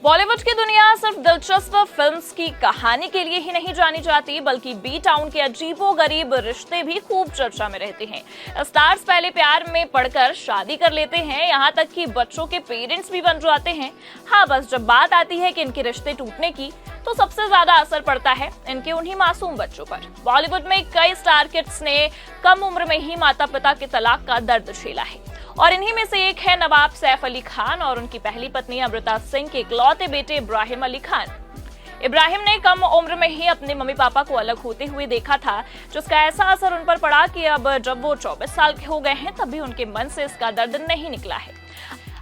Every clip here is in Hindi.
बॉलीवुड की दुनिया सिर्फ दिलचस्प फिल्म्स की कहानी के लिए ही नहीं जानी जाती, बल्कि बी टाउन के अजीबोगरीब रिश्ते भी खूब चर्चा में रहते हैं। स्टार्स पहले प्यार में पड़कर शादी कर लेते हैं, यहाँ तक कि बच्चों के पेरेंट्स भी बन जाते हैं। हाँ, बस जब बात आती है कि इनके रिश्ते टूटने की, तो सबसे ज्यादा असर पड़ता है इनके उन्हीं मासूम बच्चों पर। बॉलीवुड में कई स्टार किड्स ने कम उम्र में ही माता पिता के तलाक का दर्द झेला है, और इन्हीं में से एक है नवाब सैफ अली खान और उनकी पहली पत्नी अमृता सिंह के इकलौते बेटे इब्राहिम अली खान। इब्राहिम ने कम उम्र में ही अपने मम्मी पापा को अलग होते हुए देखा था, जिसका ऐसा असर उन पर पड़ा कि अब जब वो 24 साल के हो गए हैं, तब भी उनके मन से इसका दर्द नहीं निकला है।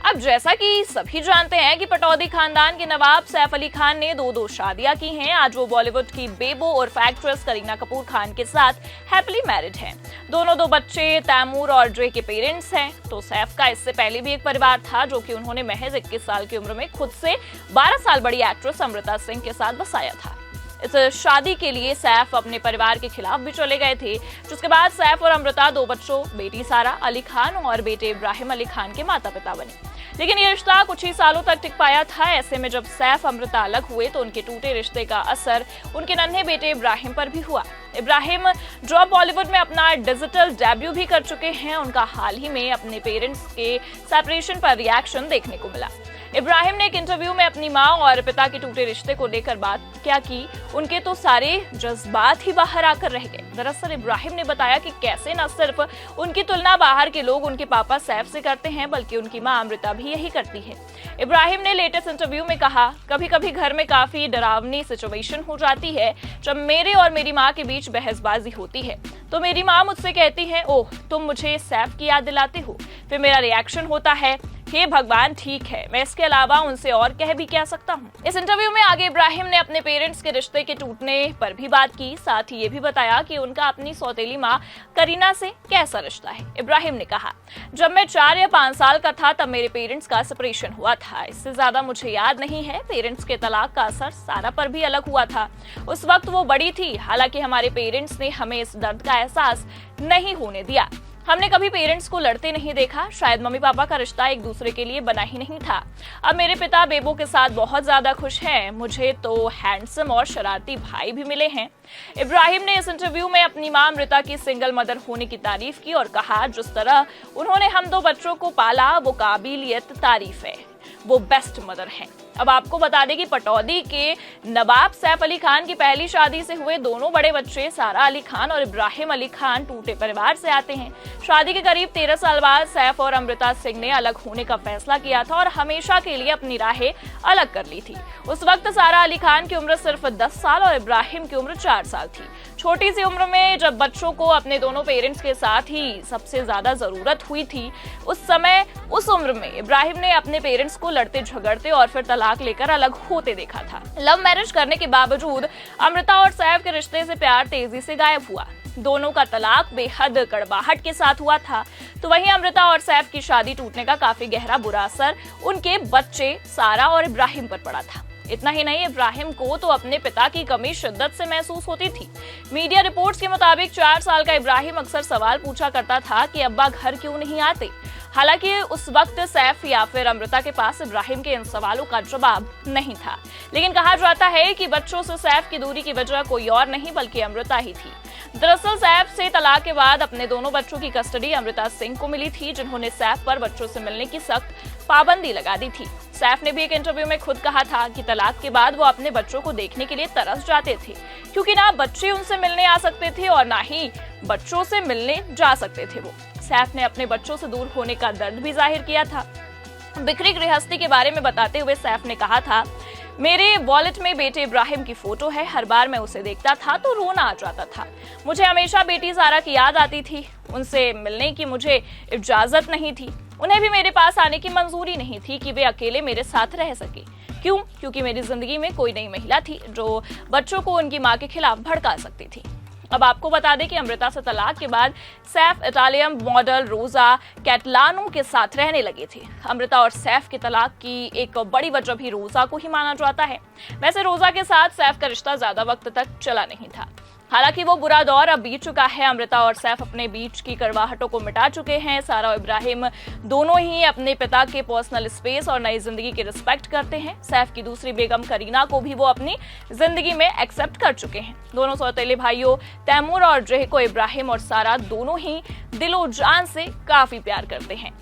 अब जैसा कि सभी जानते हैं कि पटौदी खानदान के नवाब सैफ अली खान ने दो शादियां की हैं। आज वो बॉलीवुड की बेबो और एक्ट्रेस करीना कपूर खान के साथ हैप्पीली मैरिड हैं। दोनों दो बच्चे तैमूर और ड्रे के पेरेंट्स हैं। तो सैफ का इससे पहले भी एक परिवार था, जो कि उन्होंने महज 21 साल की उम्र में खुद से 12 साल बड़ी एक्ट्रेस अमृता सिंह के साथ बसाया था। इस शादी के लिए सैफ अपने परिवार के खिलाफ भी चले गए थे, जिसके बाद सैफ और अमृता दो बच्चों बेटी सारा अली खान और बेटे इब्राहिम अली खान के माता पिता बने। लेकिन ये रिश्ता कुछ ही सालों तक टिक पाया था। ऐसे में जब सैफ अमृता अलग हुए, तो उनके टूटे रिश्ते का असर उनके नन्हे बेटे इब्राहिम पर भी हुआ। इब्राहिम, जो अब बॉलीवुड में अपना डिजिटल डेब्यू भी कर चुके हैं, उनका हाल ही में अपने पेरेंट्स के सेपरेशन पर रिएक्शन देखने को मिला। इब्राहिम ने एक इंटरव्यू में अपनी मां और पिता के टूटे रिश्ते को लेकर बात क्या की, उनके तो सारे जज्बात ही बाहर आकर रह गए। दरअसल इब्राहिम ने बताया कि कैसे न सिर्फ उनकी तुलना बाहर के लोग उनके पापा सैफ से करते हैं, बल्कि उनकी मां अमृता भी यही करती है। इब्राहिम ने लेटेस्ट इंटरव्यू में कहा, कभी कभी घर में काफी डरावनी सिचुएशन हो जाती है। जब मेरे और मेरी माँ के बीच बहसबाजी होती है, तो मेरी माँ मुझसे कहती है, ओह तुम मुझे सैफ की याद दिलाते हो। फिर मेरा रिएक्शन होता है, हे भगवान, ठीक है, मैं इसके अलावा उनसे और कह भी क्या सकता हूँ। इस इंटरव्यू में आगे इब्राहिम ने अपने पेरेंट्स के रिश्ते के टूटने पर भी बात की। साथ ही ये भी बताया कि उनका अपनी सौतेली माँ करीना से कैसा रिश्ता है। इब्राहिम ने कहा, जब मैं 4 या 5 साल का था, तब मेरे पेरेंट्स का सेपरेशन हुआ था। इससे ज्यादा मुझे याद नहीं है। पेरेंट्स के तलाक का असर सारा पर भी अलग हुआ था। उस वक्त वो बड़ी थी, हालांकि हमारे पेरेंट्स ने हमें इस दर्द का एहसास नहीं होने दिया। हमने कभी पेरेंट्स को लड़ते नहीं देखा। शायद मम्मी पापा का रिश्ता एक दूसरे के लिए बना ही नहीं था। अब मेरे पिता बेबो के साथ बहुत ज्यादा खुश हैं। मुझे तो हैंडसम और शरारती भाई भी मिले हैं। इब्राहिम ने इस इंटरव्यू में अपनी मां अमृता की सिंगल मदर होने की तारीफ की और कहा, जिस तरह उन्होंने हम 2 बच्चों को पाला, वो काबिलियत तारीफ है। वो बेस्ट मदर हैं। अब आपको बता दें कि पटौदी के नवाब सैफ अली खान की पहली शादी से हुए दोनों बड़े बच्चे सारा अली खान और इब्राहिम अली खान टूटे परिवार से आते हैं। शादी के करीब 13 साल बाद सैफ और अमृता सिंह ने अलग होने का फैसला किया था और हमेशा के लिए अपनी राहें अलग कर ली थी। उस वक्त सारा अली खान की उम्र सिर्फ 10 साल और इब्राहिम की उम्र 4 साल थी। छोटी सी उम्र में जब बच्चों को अपने दोनों पेरेंट्स के साथ ही सबसे ज्यादा जरूरत हुई थी, उस उम्र में इब्राहिम ने अपने पेरेंट्स को लड़ते झगड़ते और फिर तलाक लेकर अलग होते देखा था। लव मैरिज करने के बावजूद अमृता और सैफ के रिश्ते से प्यार तेजी से गायब हुआ। दोनों का तलाक बेहद कड़वाहट के साथ हुआ था। तो वहीं अमृता और सैफ की शादी टूटने का काफी गहरा बुरा असर उनके बच्चे सारा और इब्राहिम पर पड़ा था। इतना ही नहीं, इब्राहिम को तो अपने पिता की कमी शिद्दत से महसूस होती थी। मीडिया रिपोर्ट्स के मुताबिक 4 साल का इब्राहिम अक्सर सवाल पूछा करता था कि अब्बा घर क्यों नहीं आते। हालांकि उस वक्त सैफ या फिर अमृता के पास इब्राहिम के इन सवालों का जवाब नहीं था। लेकिन कहा जाता है कि बच्चों से सैफ की दूरी की वजह कोई और नहीं बल्कि अमृता ही थी। दरअसल सैफ से तलाक के बाद अपने दोनों बच्चों की कस्टडी अमृता सिंह को मिली थी, जिन्होंने सैफ पर बच्चों से मिलने की सख्त पाबंदी लगा दी थी। सैफ ने भी एक इंटरव्यू में खुद कहा था कि तलाक के बाद वो अपने बच्चों को देखने के लिए तरस जाते थे, क्योंकि ना बच्चे उनसे मिलने आ सकते थे और ना ही बच्चों से मिलने जा सकते थे। वो सैफ ने अपने बच्चों से दूर होने का दर्द भी जाहिर किया था। बिखरी गृहस्थी के बारे में बताते हुए सैफ ने कहा था, मेरे वॉलेट में बेटे इब्राहिम की फोटो है। हर बार मैं उसे देखता था तो रोना आ जाता था। मुझे हमेशा बेटी सारा की याद आती थी। उनसे मिलने की मुझे इजाजत नहीं थी। उन्हें भी मेरे पास आने की मंजूरी नहीं थी कि वे अकेले मेरे साथ रह सके। क्यों? क्योंकि मेरी जिंदगी में कोई नई महिला थी जो बच्चों को उनकी मां के खिलाफ भड़का सकती थी। अब आपको बता दें कि अमृता से तलाक के बाद सैफ इटालियन मॉडल रोजा कैटलानो के साथ रहने लगे थे। अमृता और सैफ के तलाक की एक बड़ी वजह भी रोजा को ही माना जाता है। वैसे रोजा के साथ सैफ का रिश्ता ज्यादा वक्त तक चला नहीं था। हालांकि वो बुरा दौर अब बीत चुका है। अमृता और सैफ अपने बीच की कड़वाहटों को मिटा चुके हैं। सारा और इब्राहिम दोनों ही अपने पिता के पर्सनल स्पेस और नई जिंदगी की रिस्पेक्ट करते हैं। सैफ की दूसरी बेगम करीना को भी वो अपनी जिंदगी में एक्सेप्ट कर चुके हैं। दोनों सौतेले भाइयों तैमूर और जय को इब्राहिम और सारा दोनों ही दिलो जान से काफी प्यार करते हैं।